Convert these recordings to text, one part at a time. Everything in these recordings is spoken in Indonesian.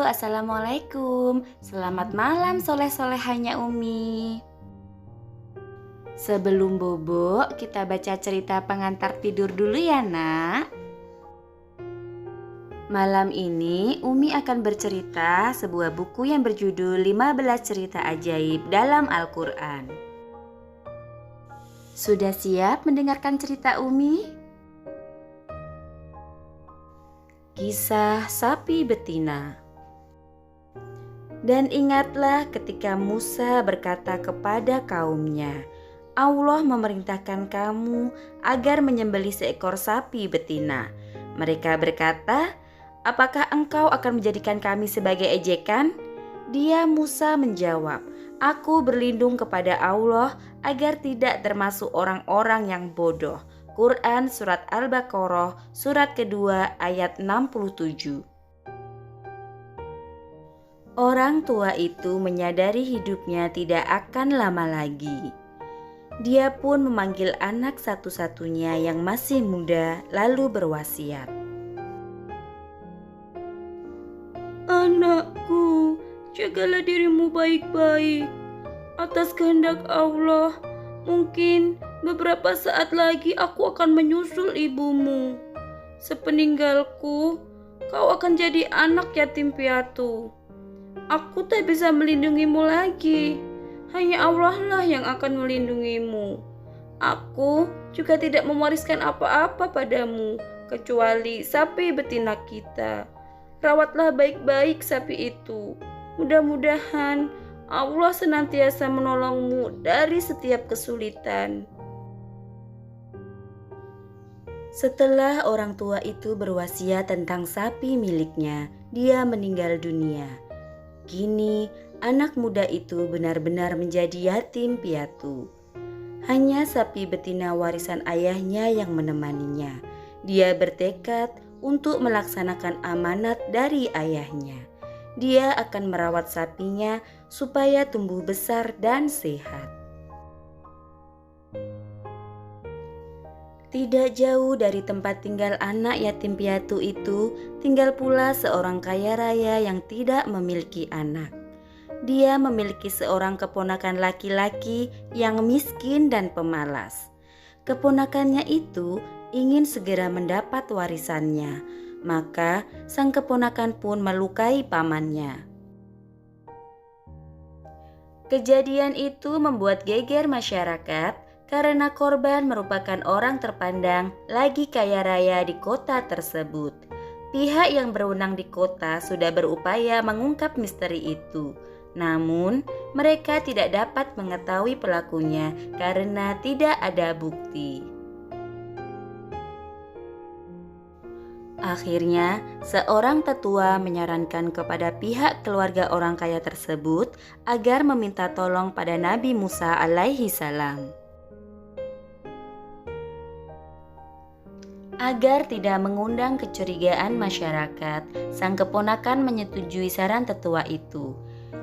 Assalamualaikum. Selamat malam soleh-solehannya Umi. Sebelum bobo, kita baca cerita pengantar tidur dulu ya nak. Malam ini Umi akan bercerita sebuah buku yang berjudul 15 cerita ajaib dalam Al-Quran. Sudah siap mendengarkan cerita Umi? Kisah sapi betina. Dan ingatlah ketika Musa berkata kepada kaumnya, Allah memerintahkan kamu agar menyembelih seekor sapi betina. Mereka berkata, apakah engkau akan menjadikan kami sebagai ejekan? Dia Musa menjawab, aku berlindung kepada Allah agar tidak termasuk orang-orang yang bodoh. Quran Surat Al-Baqarah surat kedua ayat 67. Orang tua itu menyadari hidupnya tidak akan lama lagi. Dia pun memanggil anak satu-satunya yang masih muda lalu berwasiat. Anakku, jagalah dirimu baik-baik. Atas kehendak Allah, mungkin beberapa saat lagi aku akan menyusul ibumu. Sepeninggalku, kau akan jadi anak yatim piatu. Aku tak bisa melindungimu lagi. Hanya Allah lah yang akan melindungimu. Aku juga tidak mewariskan apa-apa padamu, kecuali sapi betina kita. Rawatlah baik-baik sapi itu. Mudah-mudahan Allah senantiasa menolongmu dari setiap kesulitan. Setelah orang tua itu berwasiat tentang sapi miliknya, dia meninggal dunia. Kini, anak muda itu benar-benar menjadi yatim piatu. Hanya sapi betina warisan ayahnya yang menemaninya. Dia bertekad untuk melaksanakan amanat dari ayahnya. Dia akan merawat sapinya supaya tumbuh besar dan sehat. Tidak jauh dari tempat tinggal anak yatim piatu itu, tinggal pula seorang kaya raya yang tidak memiliki anak. Dia memiliki seorang keponakan laki-laki yang miskin dan pemalas. Keponakannya itu ingin segera mendapat warisannya, maka sang keponakan pun melukai pamannya. Kejadian itu membuat geger masyarakat karena korban merupakan orang terpandang lagi kaya raya di kota tersebut. Pihak yang berwenang di kota sudah berupaya mengungkap misteri itu. Namun, mereka tidak dapat mengetahui pelakunya karena tidak ada bukti. Akhirnya, seorang tetua menyarankan kepada pihak keluarga orang kaya tersebut agar meminta tolong pada Nabi Musa alaihi salam. Agar tidak mengundang kecurigaan masyarakat, sang keponakan menyetujui saran tetua itu.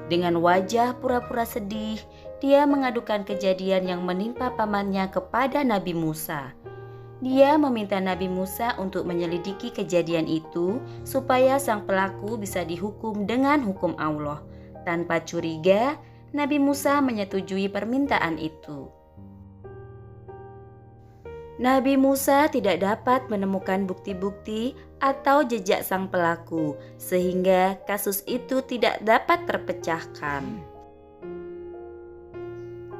Dengan wajah pura-pura sedih, dia mengadukan kejadian yang menimpa pamannya kepada Nabi Musa. Dia meminta Nabi Musa untuk menyelidiki kejadian itu supaya sang pelaku bisa dihukum dengan hukum Allah. Tanpa curiga, Nabi Musa menyetujui permintaan itu. Nabi Musa tidak dapat menemukan bukti-bukti atau jejak sang pelaku, sehingga kasus itu tidak dapat terpecahkan.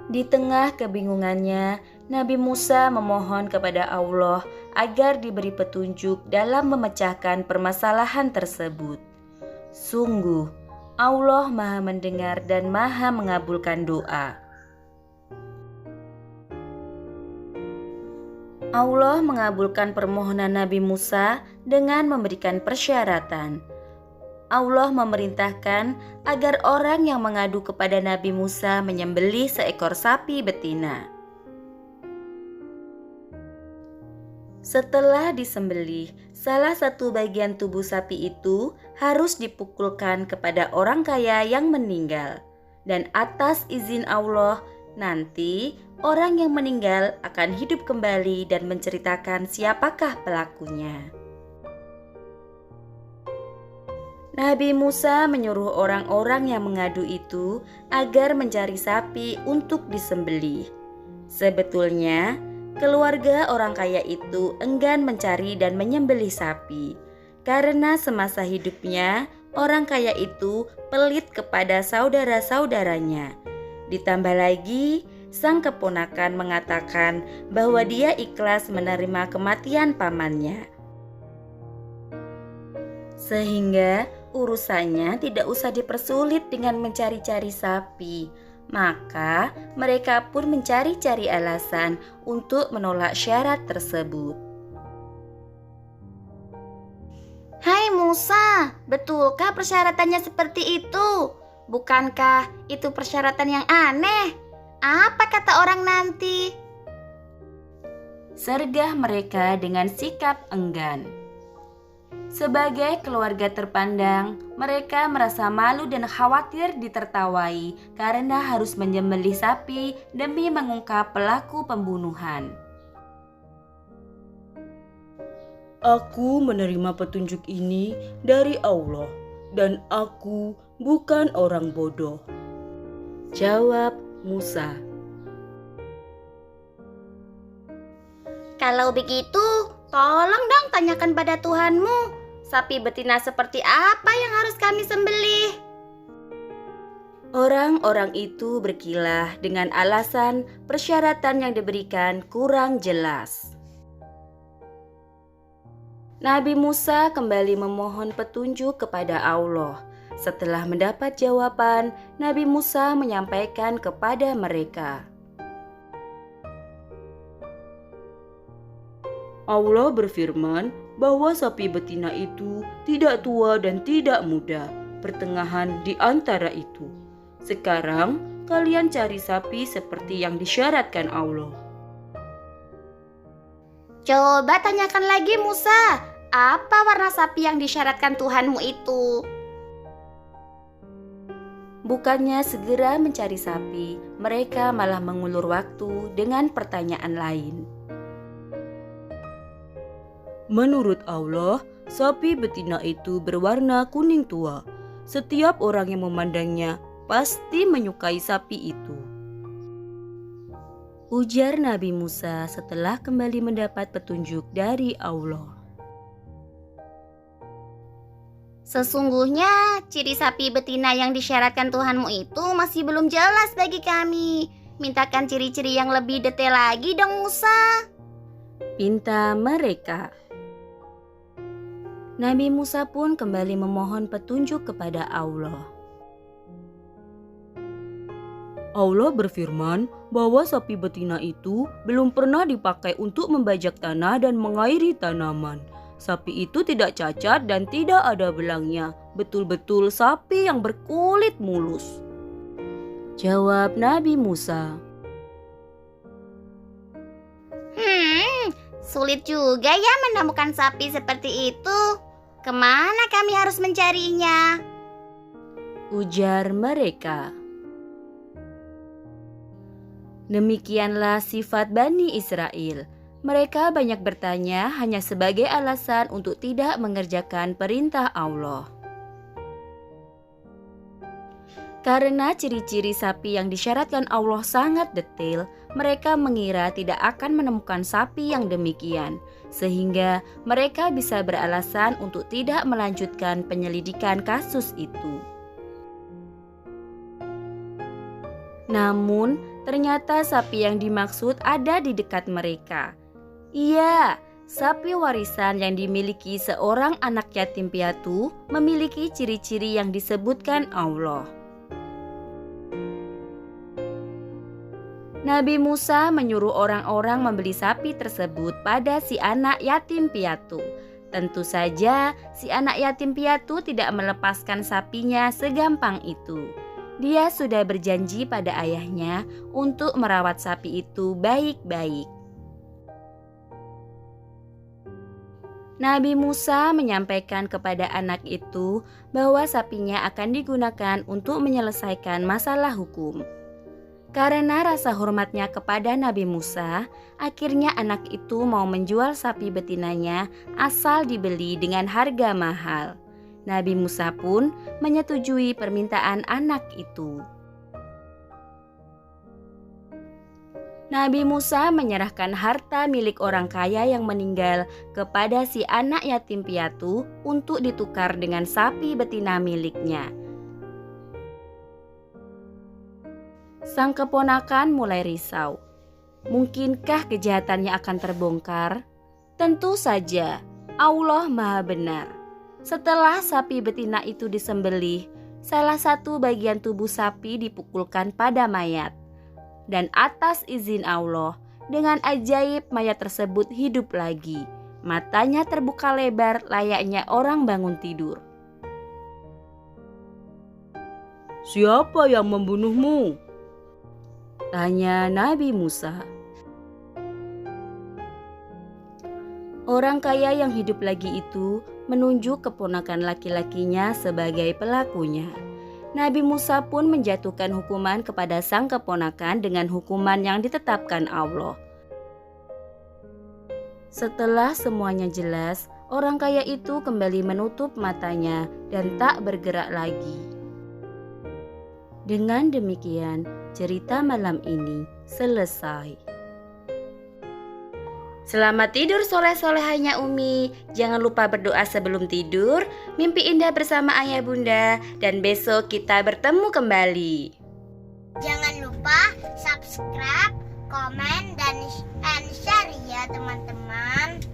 Di tengah kebingungannya, Nabi Musa memohon kepada Allah agar diberi petunjuk dalam memecahkan permasalahan tersebut. Sungguh, Allah Maha mendengar dan Maha mengabulkan doa. Allah mengabulkan permohonan Nabi Musa dengan memberikan persyaratan. Allah memerintahkan agar orang yang mengadu kepada Nabi Musa menyembelih seekor sapi betina. Setelah disembelih, salah satu bagian tubuh sapi itu harus dipukulkan kepada orang kaya yang meninggal. Dan atas izin Allah, nanti orang yang meninggal akan hidup kembali dan menceritakan siapakah pelakunya. Nabi Musa menyuruh orang-orang yang mengadu itu agar mencari sapi untuk disembelih. Sebetulnya, keluarga orang kaya itu enggan mencari dan menyembelih sapi, karena semasa hidupnya orang kaya itu pelit kepada saudara-saudaranya. Ditambah lagi, sang keponakan mengatakan bahwa dia ikhlas menerima kematian pamannya. Sehingga urusannya tidak usah dipersulit dengan mencari-cari sapi. Maka mereka pun mencari-cari alasan untuk menolak syarat tersebut. Hai Musa, betulkah persyaratannya seperti itu? Bukankah itu persyaratan yang aneh? Apa kata orang nanti? Sergah mereka dengan sikap enggan. Sebagai keluarga terpandang, mereka merasa malu dan khawatir ditertawai karena harus menyembelih sapi demi mengungkap pelaku pembunuhan. Aku menerima petunjuk ini dari Allah dan aku bukan orang bodoh, jawab Musa. Kalau begitu, tolong dong tanyakan pada Tuhanmu, sapi betina seperti apa yang harus kami sembelih? Orang-orang itu berkilah dengan alasan persyaratan yang diberikan kurang jelas. Nabi Musa kembali memohon petunjuk kepada Allah. Setelah mendapat jawaban, Nabi Musa menyampaikan kepada mereka. Allah berfirman bahwa sapi betina itu tidak tua dan tidak muda, pertengahan di antara itu. Sekarang kalian cari sapi seperti yang disyaratkan Allah. Coba tanyakan lagi Musa, apa warna sapi yang disyaratkan Tuhanmu itu? Bukannya segera mencari sapi, mereka malah mengulur waktu dengan pertanyaan lain. Menurut Allah, sapi betina itu berwarna kuning tua. Setiap orang yang memandangnya pasti menyukai sapi itu, ujar Nabi Musa setelah kembali mendapat petunjuk dari Allah. Sesungguhnya ciri sapi betina yang disyaratkan Tuhanmu itu masih belum jelas bagi kami. Mintakan ciri-ciri yang lebih detail lagi dong Musa, pinta mereka. Nabi Musa pun kembali memohon petunjuk kepada Allah. Allah berfirman bahwa sapi betina itu belum pernah dipakai untuk membajak tanah dan mengairi tanaman. Sapi itu tidak cacat dan tidak ada belangnya, betul-betul sapi yang berkulit mulus, jawab Nabi Musa. Sulit juga ya menemukan sapi seperti itu. Kemana kami harus mencarinya? Ujar mereka. Demikianlah sifat Bani Israel. Mereka banyak bertanya hanya sebagai alasan untuk tidak mengerjakan perintah Allah. Karena ciri-ciri sapi yang disyaratkan Allah sangat detail, mereka mengira tidak akan menemukan sapi yang demikian, sehingga mereka bisa beralasan untuk tidak melanjutkan penyelidikan kasus itu. Namun, ternyata sapi yang dimaksud ada di dekat mereka. Iya, sapi warisan yang dimiliki seorang anak yatim piatu memiliki ciri-ciri yang disebutkan Allah. Nabi Musa menyuruh orang-orang membeli sapi tersebut pada si anak yatim piatu. Tentu saja si anak yatim piatu tidak melepaskan sapinya segampang itu. Dia sudah berjanji pada ayahnya untuk merawat sapi itu baik-baik. Nabi Musa menyampaikan kepada anak itu bahwa sapinya akan digunakan untuk menyelesaikan masalah hukum. Karena rasa hormatnya kepada Nabi Musa, akhirnya anak itu mau menjual sapi betinanya asal dibeli dengan harga mahal. Nabi Musa pun menyetujui permintaan anak itu. Nabi Musa menyerahkan harta milik orang kaya yang meninggal kepada si anak yatim piatu untuk ditukar dengan sapi betina miliknya. Sang keponakan mulai risau. Mungkinkah kejahatannya akan terbongkar? Tentu saja, Allah Maha Benar. Setelah sapi betina itu disembelih, salah satu bagian tubuh sapi dipukulkan pada mayat. Dan atas izin Allah, dengan ajaib mayat tersebut hidup lagi. Matanya terbuka lebar layaknya orang bangun tidur. Siapa yang membunuhmu? Tanya Nabi Musa. Orang kaya yang hidup lagi itu menunjuk keponakan laki-lakinya sebagai pelakunya. Nabi Musa pun menjatuhkan hukuman kepada sang keponakan dengan hukuman yang ditetapkan Allah. Setelah semuanya jelas, orang kaya itu kembali menutup matanya dan tak bergerak lagi. Dengan demikian, cerita malam ini selesai. Selamat tidur soleh-solehanya Umi. Jangan lupa berdoa sebelum tidur. Mimpi indah bersama ayah bunda. Dan besok kita bertemu kembali. Jangan lupa subscribe, komen, dan share ya teman-teman.